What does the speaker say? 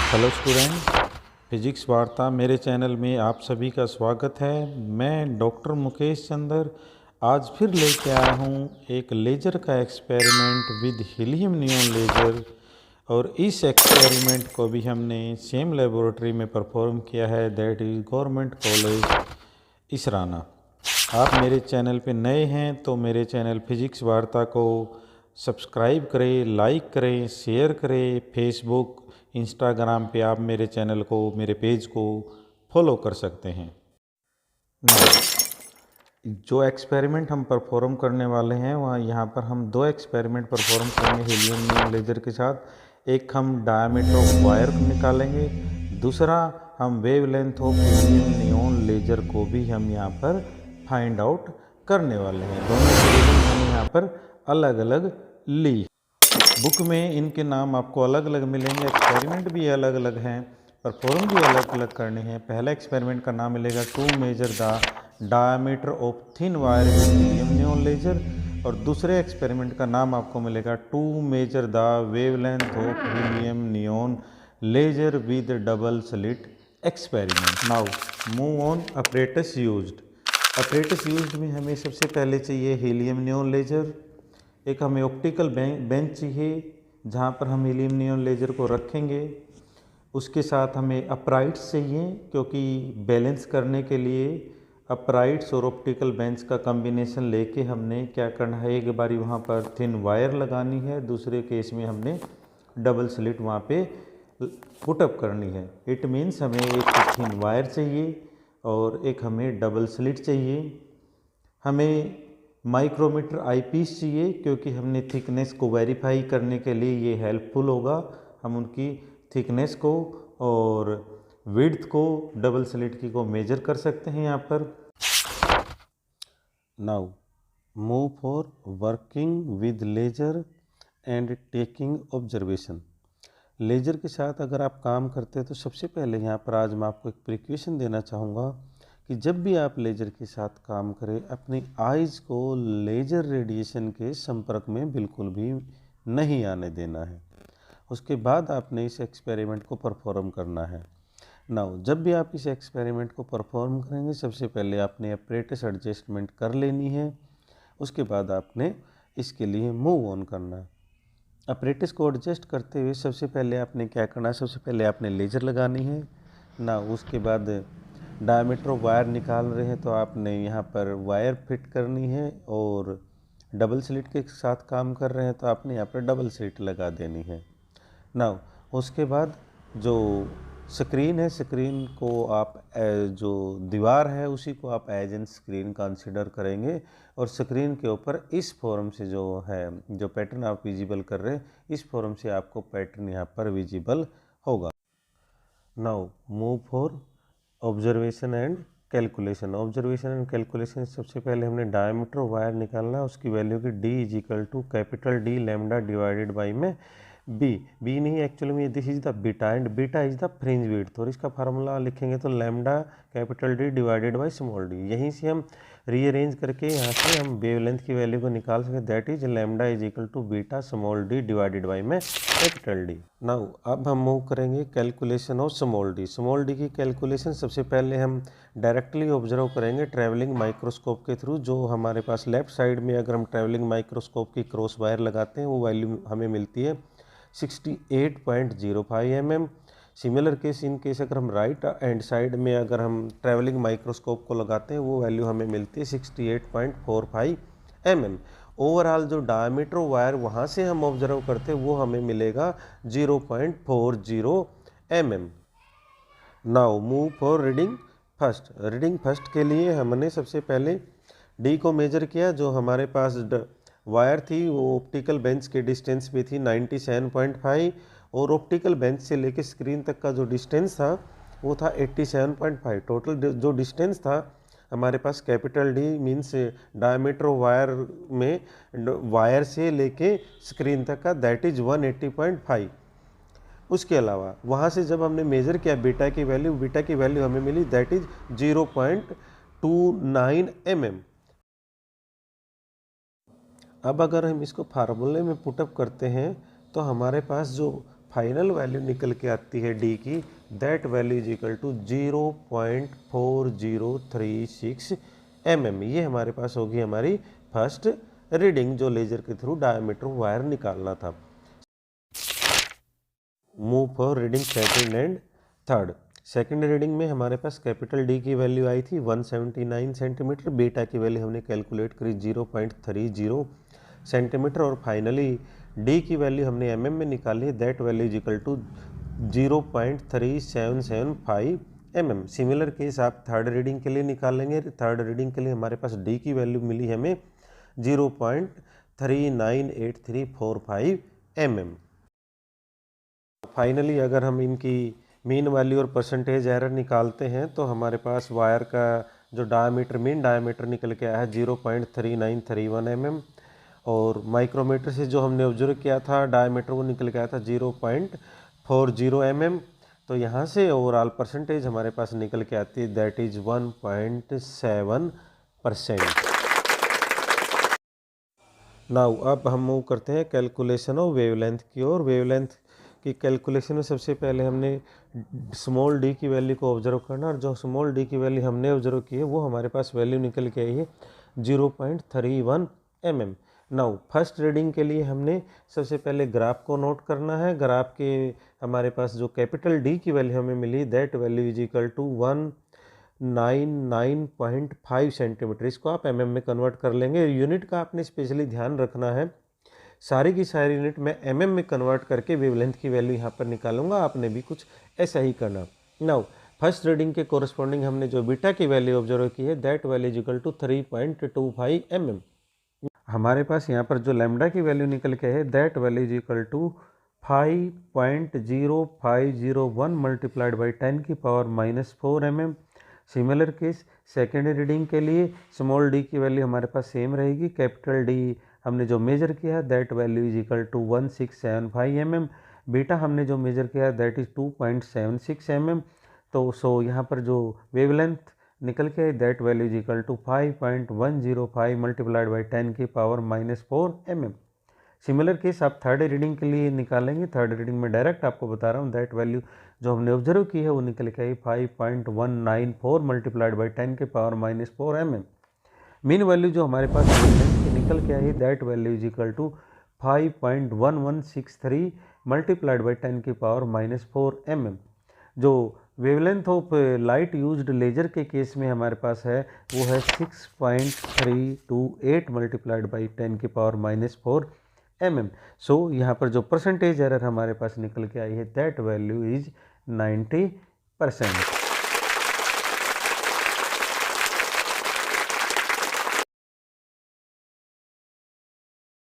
Hello student, physics वार्ता मेरे channel में आप सभी का स्वागत है। मैं डॉक्टर मुकेश चंद्र आज फिर लेके आया हूँ एक लेज़र का experiment with helium neon laser. और इस एक्सपेरिमेंट को भी हमने सेम लेबोरेटरी में परफॉर्म किया है, that is government college Israna. आप मेरे चैनल पे नए हैं तो मेरे चैनल फिजिक्स वार्ता को सब्सक्राइब करें, लाइक करें, शेयर करें। फेसबुक, इंस्टाग्राम पे आप मेरे चैनल को, मेरे पेज को फॉलो कर सकते हैं। जो एक्सपेरिमेंट हम परफॉर्म करने वाले हैं वहाँ यहाँ पर हम दो एक्सपेरिमेंट परफॉर्म करेंगे हीलियम नियॉन लेज़र के साथ। एक हम डायमीटर ऑफ वायर निकालेंगे, दूसरा हम wavelength of helium neon laser को भी हम यहाँ पर फाइंड आउट करने वाले हैं। दोनों की रीडिंग मैंने यहाँ पर अलग अलग ली। बुक में इनके नाम आपको अलग अलग मिलेंगे, एक्सपेरिमेंट भी अलग अलग हैं, परफॉर्म भी अलग अलग करने हैं। पहला एक्सपेरिमेंट का नाम मिलेगा to measure the diameter of thin wire with helium neon laser, और दूसरे एक्सपेरिमेंट का नाम आपको मिलेगा to measure the wavelength of helium neon laser with double slit experiment. Now move on apparatus used. Apparatus used में हमें सबसे पहले चाहिए हीलियम नियॉन लेजर। एक हमें ऑप्टिकल बेंच चाहिए जहाँ पर हम हीलियम नियॉन लेज़र को रखेंगे। उसके साथ हमें अपराइट्स चाहिए, क्योंकि बैलेंस करने के लिए अपराइट्स और ऑप्टिकल बेंच का कॉम्बिनेशन लेके हमने क्या करना है, एक बारी वहाँ पर थिन वायर लगानी है, दूसरे केस में हमने डबल स्लिट वहाँ पे पुटअप करनी है। इट मीन्स हमें एक थिन वायर चाहिए और एक हमें डबल स्लिट चाहिए। हमें माइक्रोमीटर आईपीस चाहिए, क्योंकि हमने थिकनेस को वेरीफाई करने के लिए ये हेल्पफुल होगा। हम उनकी थिकनेस को और विड्थ को, डबल स्लिट की को मेजर कर सकते हैं यहाँ पर। Now move for working with laser and taking observation. Laser के साथ अगर आप काम करते हैं तो सबसे पहले यहाँ पर आज मैं आपको एक प्रिकॉशन देना चाहूँगा कि जब भी आप लेजर के साथ काम करें, अपनी आइज़ को लेजर रेडिएशन के संपर्क में बिल्कुल भी नहीं आने देना है। उसके बाद आपने इस एक्सपेरिमेंट को परफॉर्म करना है। नाउ जब भी आप इस एक्सपेरिमेंट को परफॉर्म करेंगे, सबसे पहले आपने अपरेटस एडजस्टमेंट कर लेनी है। उसके बाद आपने इसके लिए मूव ऑन करना है। अपरेटस को एडजस्ट करते हुए सबसे पहले आपने क्या करना है, सबसे पहले आपने लेज़र लगानी है ना। उसके बाद डायमीटर ऑफ वायर निकाल रहे हैं तो आपने यहाँ पर वायर फिट करनी है, और डबल स्लिट के साथ काम कर रहे हैं तो आपने यहाँ पर डबल स्लिट लगा देनी है ना। उसके बाद जो स्क्रीन है, स्क्रीन को आप जो दीवार है उसी को आप एज एन स्क्रीन कंसिडर करेंगे, और स्क्रीन के ऊपर इस फॉर्म से जो है, जो पैटर्न आप विजिबल कर रहे हैं, इस फॉर्म से आपको पैटर्न यहाँ पर विजिबल होगा। Now move for observation and calculation. Observation and calculation सबसे पहले हमने डायमीटर वायर निकालना है, उसकी वैल्यू की D is equal to capital D lambda divided by में बी नहीं, एक्चुअली में this is the beta and beta is the fringe width, और इसका फार्मूला लिखेंगे तो lambda capital D divided by small d। यहीं से हम रीअरेंज करके यहाँ से हम वेवलेंथ की वैल्यू को निकाल सकें, that is lambda is equal to beta small d divided by में कैपिटल D। नाउ अब हम मूव करेंगे calculation of small d। Small d की कैलकुलेशन सबसे पहले हम डायरेक्टली ऑब्जर्व करेंगे ट्रैवलिंग माइक्रोस्कोप के थ्रू। जो हमारे पास लेफ्ट साइड में अगर हम ट्रैवलिंग माइक्रोस्कोप की क्रॉस वायर लगाते हैं वो वैल्यू हमें मिलती है 68.05 mm। Similar case in case अगर हम राइट एंड साइड में अगर हम ट्रैवलिंग माइक्रोस्कोप को लगाते हैं वो वैल्यू हमें मिलती है 68.45 mm। ओवरऑल जो डायमीटर वायर वहाँ से हम ऑब्जर्व करते हैं वो हमें मिलेगा 0.40 mm। Now move for reading first. Reading first के लिए हमने सबसे पहले डी को मेजर किया। जो हमारे पास वायर थी वो ऑप्टिकल बेंच के डिस्टेंस पे थी 97.5, और ऑप्टिकल बेंच से लेके स्क्रीन तक का जो डिस्टेंस था वो था 87.5। टोटल जो डिस्टेंस था हमारे पास capital D means diameter wire में वायर से लेके स्क्रीन तक का, दैट इज 180.5। उसके अलावा वहाँ से जब हमने मेजर किया बीटा की वैल्यू हमें मिली दैट इज 0.29 mm। अब अगर हम इसको फार्मूले में पुटअप करते हैं तो हमारे पास जो फाइनल वैल्यू निकल के आती है डी की, that value is equal to 0.4036 mm। ये हमारे पास होगी हमारी फर्स्ट रीडिंग जो लेजर के थ्रू डायमीटर वायर निकालना था। Move for reading second and third. Second reading में हमारे पास कैपिटल डी की वैल्यू आई थी 179 सेंटीमीटर, बीटा की वैल्यू हमने कैलकुलेट करी 0.30 सेंटीमीटर और फाइनली डी की वैल्यू हमने एमएम में निकाली, that value is equal to 0.3775 mm। Similar case आप थर्ड रीडिंग के लिए निकालेंगे। थर्ड रीडिंग के लिए हमारे पास डी की वैल्यू मिली हमें 0.398345 mm। फाइनली अगर हम इनकी मीन वैल्यू और परसेंटेज एरर निकालते हैं तो हमारे पास वायर का जो मीन डायमीटर निकल के आया है 0.3931 mm और माइक्रोमीटर से जो हमने ऑब्जर्व किया था डायमीटर वो निकल के आया था 0.40 mm। तो यहाँ से ओवरऑल परसेंटेज हमारे पास निकल के आती है दैट इज 1.7%। नाउ अब हम मूव करते हैं कैलकुलेशन ऑफ वेवलेंथ की ओर। वेवलेंथ की कैलकुलेशन में सबसे पहले हमने स्मॉल डी की वैल्यू को ऑब्जर्व करना, और जो स्मॉल डी की वैल्यू हमने ऑब्जर्व की है वो हमारे पास वैल्यू निकल के आई है 0.31 mm। नाउ फर्स्ट रीडिंग के लिए हमने सबसे पहले ग्राफ को नोट करना है। ग्राफ के हमारे पास जो कैपिटल डी की वैल्यू हमें मिली that value is equal to 199.5 centimetre. इसको आप एमएम में कन्वर्ट कर लेंगे। यूनिट का आपने स्पेशली ध्यान रखना है, सारी की सारी यूनिट में एमएम में कन्वर्ट करके वेवलेंथ की वैल्यू यहाँ पर निकालूंगा, आपने भी कुछ ऐसा ही करना। नाउ फर्स्ट रीडिंग के कोरस्पॉन्डिंग हमने जो बीटा की वैल्यू ऑब्जर्व की है that value is equal to 3.25 mm। हमारे पास यहाँ पर जो लैम्डा की वैल्यू निकल के है that value is equal to 5.0501 multiplied by 10⁻⁻⁴ mm। Similar case second reading के लिए स्मॉल डी की वैल्यू हमारे पास सेम रहेगी। कैपिटल डी हमने जो मेजर किया है that value is equal to 1675 mm। Beta हमने जो मेजर किया है दैट इज 2.76 mm। तो यहाँ पर जो वेवलेंथ निकल के that value is equal to 5.105 multiplied by 10⁻⁻⁴ mm। Similar case आप थर्ड रीडिंग के लिए निकालेंगे। थर्ड रीडिंग में डायरेक्ट आपको बता रहा हूँ दैट वैल्यू जो हमने ऑब्जर्व की है वो निकल के आई 5.194 multiplied by 10⁻⁻⁴ mm। Mean value जो हमारे पास निकल के आई that value is equal to 5.1163 multiplied by 10⁻⁻⁴ mm। जो wavelength of light used laser के केस में हमारे पास है वो है 6.328 मल्टीप्लाइड बाई 10⁻⁻⁴ mm। सो यहाँ पर जो परसेंटेज एरर हमारे पास निकल के आई है दैट वैल्यू इज 90%।